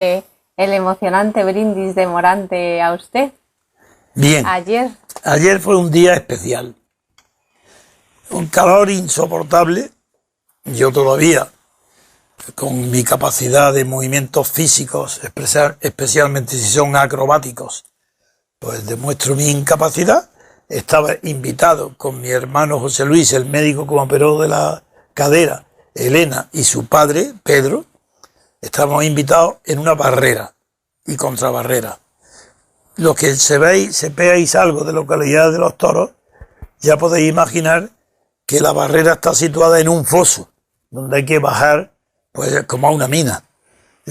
el emocionante brindis de Morante a usted? Bien. Ayer. Ayer fue un día especial. Un calor insoportable. Yo todavía, con mi capacidad de movimientos físicos, especialmente si son acrobáticos, pues demuestro mi incapacidad. Estaba invitado con mi hermano José Luis, el médico que me operó de la cadera, Elena y su padre, Pedro. Estábamos invitados en una barrera y contrabarrera. Los que sepáis algo de localidad de Los Toros, ya podéis imaginar que la barrera está situada en un foso, donde hay que bajar, pues como a una mina.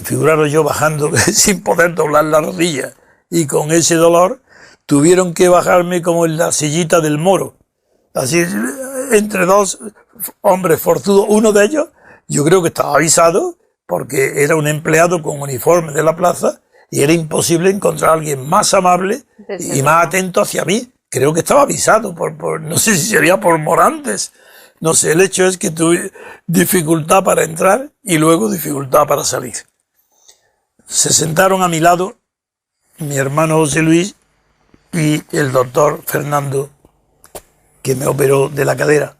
Figuraros yo bajando sin poder doblar la rodilla, y con ese dolor tuvieron que bajarme como en la sillita del moro. Así, entre dos hombres forzudos, uno de ellos, yo creo que estaba avisado, porque era un empleado con uniforme de la plaza, y era imposible encontrar a alguien más amable y más atento hacia mí. Creo que estaba avisado, no sé si sería por Morantes. No sé, el hecho es que tuve dificultad para entrar y luego dificultad para salir. Se sentaron a mi lado mi hermano José Luis y el doctor Fernando, que me operó de la cadera.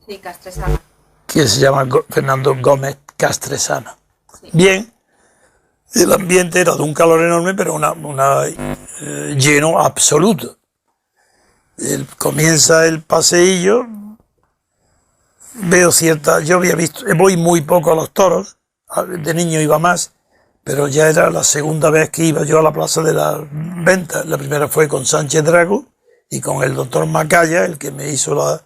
Sí, Castresana. Que se llama Fernando Gómez Castresana. Sí. Bien, el ambiente era de un calor enorme, pero lleno absoluto. Comienza el paseillo, yo había visto, voy muy poco a los toros, de niño iba más, pero ya era la segunda vez que iba yo a la Plaza de las Ventas. La primera fue con Sánchez Drago y con el doctor Macaya, el que me hizo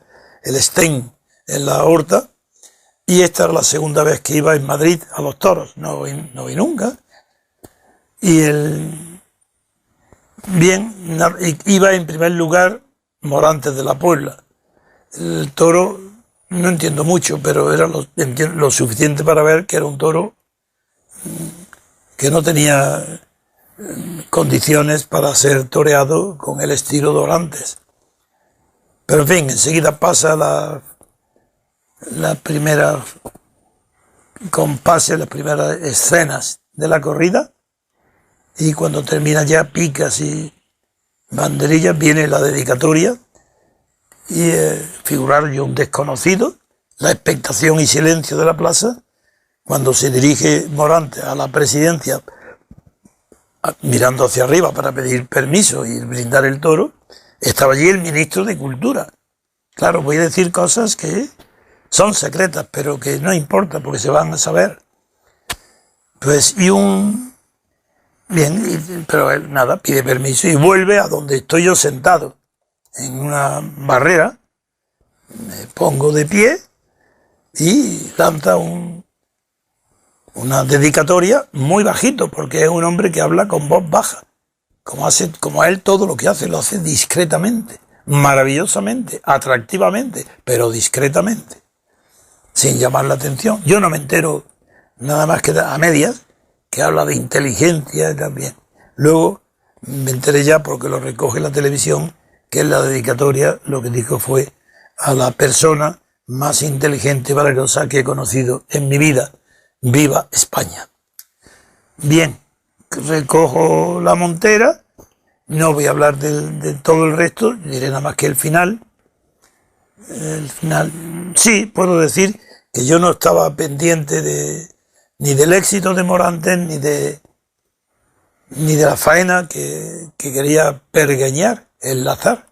el stent en la aorta, y esta era la segunda vez que iba en Madrid a los toros, no vi nunca. Iba en primer lugar Morantes de la Puebla. El toro, no entiendo mucho, pero era lo suficiente para ver que era un toro que no tenía condiciones para ser toreado con el estilo de Orantes. Pero en fin, enseguida pasa las primeras compases, las primeras escenas de la corrida, y cuando termina ya picas y banderillas, viene la dedicatoria y figurar yo un desconocido, la expectación y silencio de la plaza, cuando se dirige Morante a la presidencia mirando hacia arriba para pedir permiso y brindar el toro. Estaba allí el ministro de Cultura. Claro, voy a decir cosas que son secretas, pero que no importa porque se van a saber. Pues pero él nada, pide permiso y vuelve a donde estoy yo sentado, en una barrera. Me pongo de pie y lanza una dedicatoria muy bajito, porque es un hombre que habla con voz baja. Como él todo lo que hace, lo hace discretamente, maravillosamente, atractivamente, pero discretamente, sin llamar la atención. Yo no me entero nada más que a medias, que habla de inteligencia también. Luego me enteré ya, porque lo recoge la televisión, que en la dedicatoria lo que dijo fue: a la persona más inteligente y valerosa que he conocido en mi vida, viva España. Bien, recojo la montera, no voy a hablar de todo el resto, diré nada más que el final. Sí, puedo decir que yo no estaba pendiente ni del éxito de Morantes, ni de la faena que quería pergeñar, enlazar.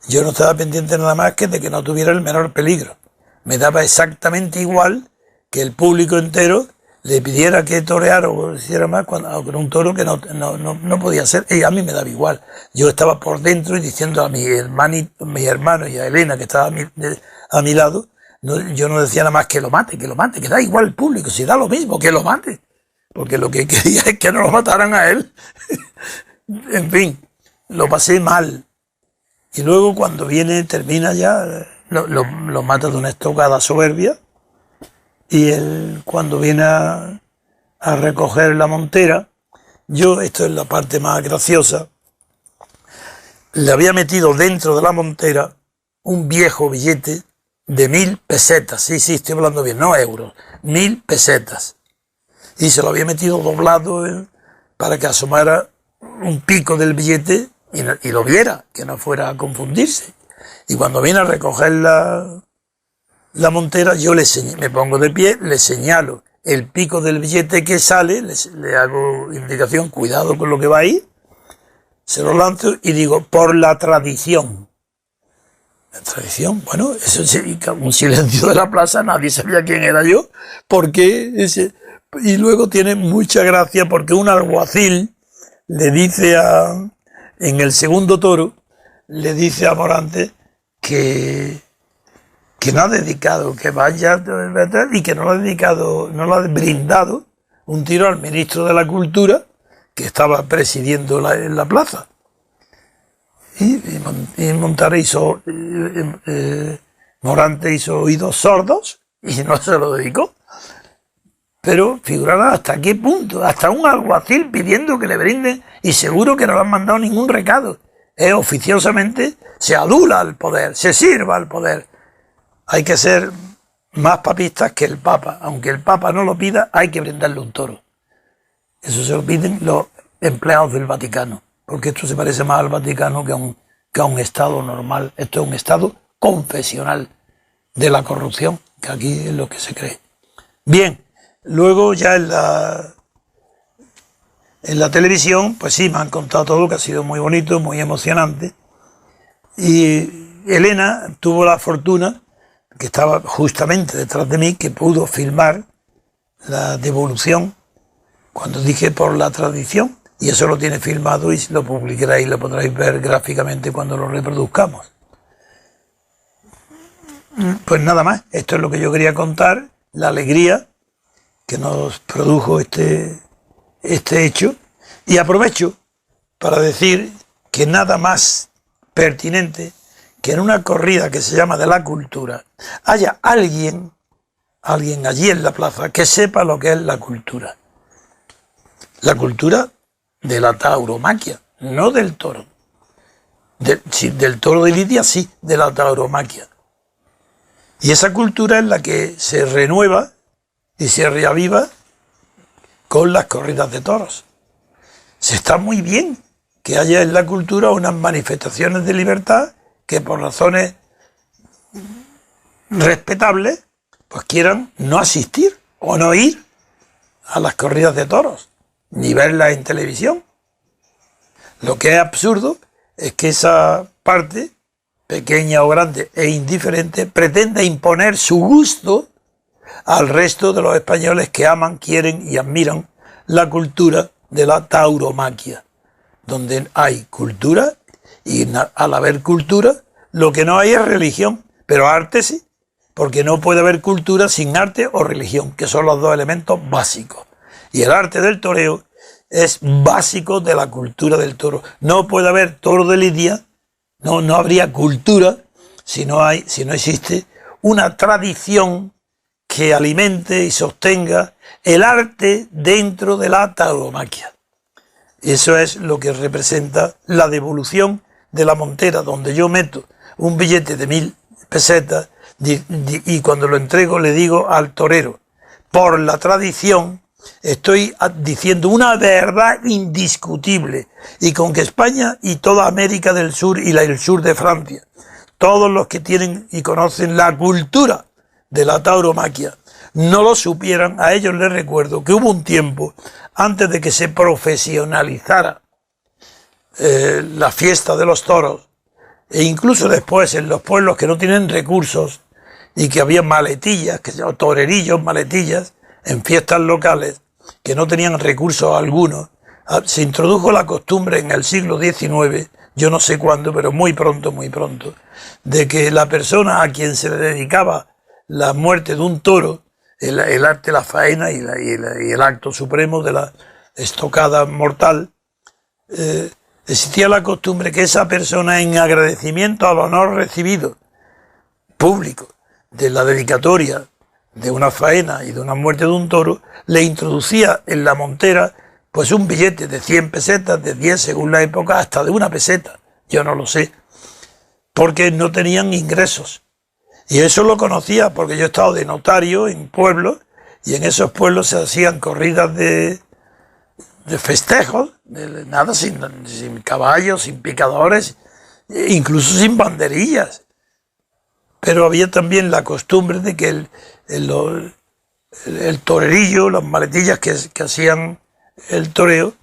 Yo no estaba pendiente nada más que de que no tuviera el menor peligro. Me daba exactamente igual que el público entero le pidiera que toreara o hiciera más con un toro que no podía ser, y a mí me daba igual. Yo estaba por dentro y diciendo a mi hermano y a Elena, que estaba a mi lado, yo no decía nada más que lo mate, que da igual el público, si da lo mismo, que lo mate, porque lo que quería es que no lo mataran a él. En fin, lo pasé mal. Y luego cuando termina ya, lo mata de una estocada soberbia, y él, cuando viene a recoger la montera, esto es la parte más graciosa, le había metido dentro de la montera un viejo billete de 1000 pesetas, sí, estoy hablando bien, no euros, 1000 pesetas. y se lo había metido doblado para que asomara un pico del billete y lo viera, que no fuera a confundirse. Y cuando viene a recoger la montera, yo me pongo de pie, le señalo el pico del billete que sale, le hago indicación, cuidado con lo que va ahí, se lo lanzo y digo, por la tradición. La tradición, bueno, eso es un silencio de la plaza, nadie sabía quién era yo, porque y luego tiene mucha gracia porque un alguacil le dice en el segundo toro, le dice a Morante que no ha dedicado, que vaya y que no le ha dedicado, no le ha brindado un tiro al ministro de la Cultura que estaba presidiendo la plaza. Y Morante hizo oídos sordos y no se lo dedicó. Pero figurará hasta qué punto, hasta un alguacil pidiendo que le brinden y seguro que no le han mandado ningún recado. Oficiosamente se adula al poder, se sirva al poder. Hay que ser más papistas que el Papa. Aunque el Papa no lo pida, hay que brindarle un toro. Eso se lo piden los empleados del Vaticano. Porque esto se parece más al Vaticano que a un Estado normal. Esto es un Estado confesional de la corrupción, que aquí es lo que se cree. Bien, luego ya en la televisión, pues sí, me han contado todo, que ha sido muy bonito, muy emocionante. Y Elena tuvo la fortuna, que estaba justamente detrás de mí, que pudo filmar la devolución, cuando dije por la tradición. Y eso lo tiene filmado y lo publicaréis, lo podréis ver gráficamente cuando lo reproduzcamos. Pues nada más, esto es lo que yo quería contar, la alegría que nos produjo este hecho. Y aprovecho para decir que nada más pertinente que en una corrida que se llama de la cultura haya alguien allí en la plaza que sepa lo que es la cultura. La cultura de la tauromaquia, no del toro. Del toro de Lidia, sí, de la tauromaquia. Y esa cultura es la que se renueva y se reaviva con las corridas de toros. Se está muy bien que haya en la cultura unas manifestaciones de libertad que por razones respetables pues quieran no asistir o no ir a las corridas de toros, ni verlas en televisión. Lo que es absurdo es que esa parte, pequeña o grande e indiferente, pretenda imponer su gusto al resto de los españoles que aman, quieren y admiran la cultura de la tauromaquia, donde hay cultura y al haber cultura, lo que no hay es religión, pero arte sí, porque no puede haber cultura sin arte o religión, que son los dos elementos básicos. Y el arte del toreo es básico de la cultura del toro. No puede haber toro de lidia, no habría cultura si no existe una tradición que alimente y sostenga el arte dentro de la tauromaquia. Eso es lo que representa la devolución de la montera, donde yo meto un billete de 1000 pesetas y cuando lo entrego le digo al torero, por la tradición, estoy diciendo una verdad indiscutible, y con que España y toda América del Sur y el sur de Francia, todos los que tienen y conocen la cultura de la tauromaquia, no lo supieran, a ellos les recuerdo que hubo un tiempo, antes de que se profesionalizara la fiesta de los toros, e incluso después en los pueblos que no tienen recursos, y que había maletillas, o torerillos, maletillas, en fiestas locales que no tenían recursos algunos, se introdujo la costumbre en el siglo XIX, yo no sé cuándo, pero muy pronto, de que la persona a quien se le dedicaba la muerte de un toro, el arte, la faena y el acto supremo de la estocada mortal, existía la costumbre que esa persona, en agradecimiento al honor recibido público de la dedicatoria de una faena y de una muerte de un toro, le introducía en la montera pues un billete de 100 pesetas, de 10 según la época, hasta de 1 peseta, yo no lo sé, porque no tenían ingresos. Y eso lo conocía porque yo he estado de notario en pueblos y en esos pueblos se hacían corridas de festejos, nada, sin caballos, sin picadores, incluso sin banderillas. Pero había también la costumbre de que el torerillo, las maletillas que hacían el toreo,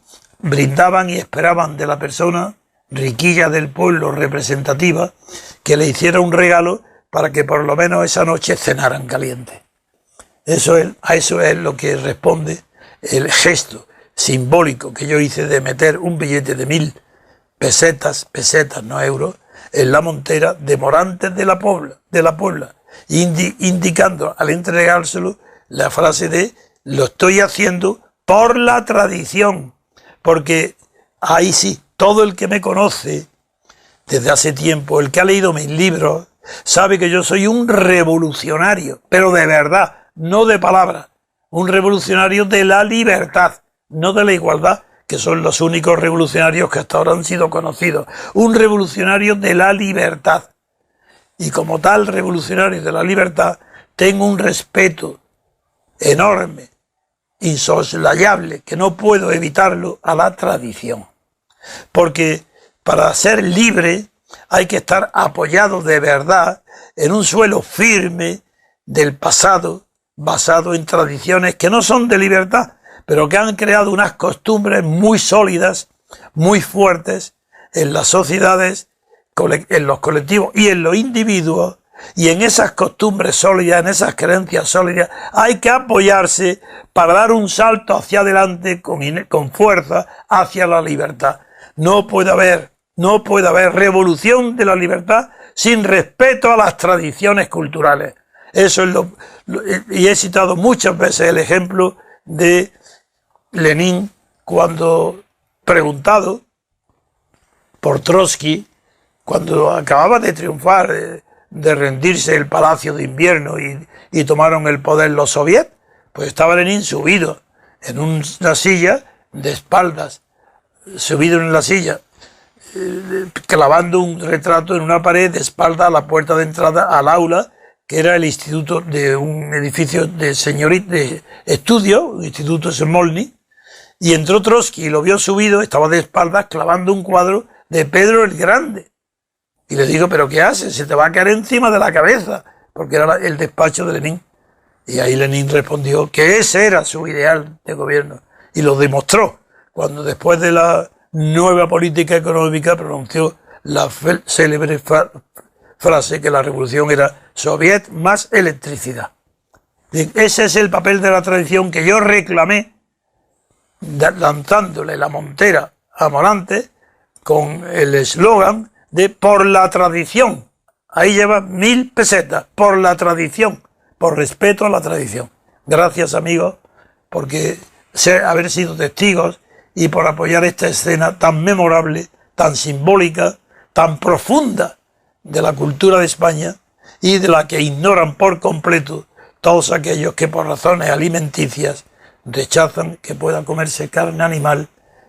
brindaban y esperaban de la persona riquilla del pueblo representativa que le hiciera un regalo para que por lo menos esa noche cenaran caliente. A eso es lo que responde el gesto simbólico que yo hice de meter un billete de 1000 pesetas no euros, en la montera de Morantes de la Puebla, indicando al entregárselo la frase de lo estoy haciendo por la tradición, porque ahí sí, todo el que me conoce desde hace tiempo, el que ha leído mis libros, sabe que yo soy un revolucionario, pero de verdad, no de palabras, un revolucionario de la libertad, no de la igualdad, que son los únicos revolucionarios que hasta ahora han sido conocidos, un revolucionario de la libertad. Y como tal revolucionario de la libertad, tengo un respeto enorme, insoslayable, que no puedo evitarlo, a la tradición. Porque para ser libre hay que estar apoyado de verdad en un suelo firme del pasado, basado en tradiciones que no son de libertad, pero que han creado unas costumbres muy sólidas, muy fuertes en las sociedades, en los colectivos y en los individuos, y en esas costumbres sólidas, en esas creencias sólidas, hay que apoyarse para dar un salto hacia adelante con fuerza hacia la libertad. No puede haber revolución de la libertad sin respeto a las tradiciones culturales. Eso es y he citado muchas veces el ejemplo de Lenin, cuando preguntado por Trotsky, cuando acababa de triunfar, de rendirse el Palacio de Invierno y tomaron el poder los soviets, pues estaba Lenin subido en una silla, de espaldas, subido en la silla, clavando un retrato en una pared de espalda a la puerta de entrada al aula, que era el instituto de un edificio de estudio, un instituto Smolny, y entró Trotsky y lo vio subido, estaba de espaldas clavando un cuadro de Pedro el Grande. Y le digo, ¿pero qué haces? Se te va a caer encima de la cabeza, porque era el despacho de Lenin. Y ahí Lenin respondió que ese era su ideal de gobierno. Y lo demostró cuando después de la nueva política económica pronunció la célebre frase que la revolución era soviet más electricidad. Ese es el papel de la tradición que yo reclamé, lanzándole la montera a Morantes con el eslogan de por la tradición. Ahí lleva 1000 pesetas, por la tradición, por respeto a la tradición. Gracias, amigos, porque haber sido testigos y por apoyar esta escena tan memorable, tan simbólica, tan profunda de la cultura de España y de la que ignoran por completo todos aquellos que por razones alimenticias rechazan que pueda comerse carne animal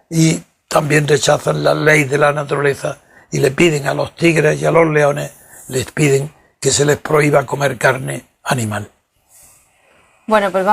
y también rechazan las leyes de la naturaleza y le piden a los tigres y a los leones, les piden que se les prohíba comer carne animal. Bueno, pues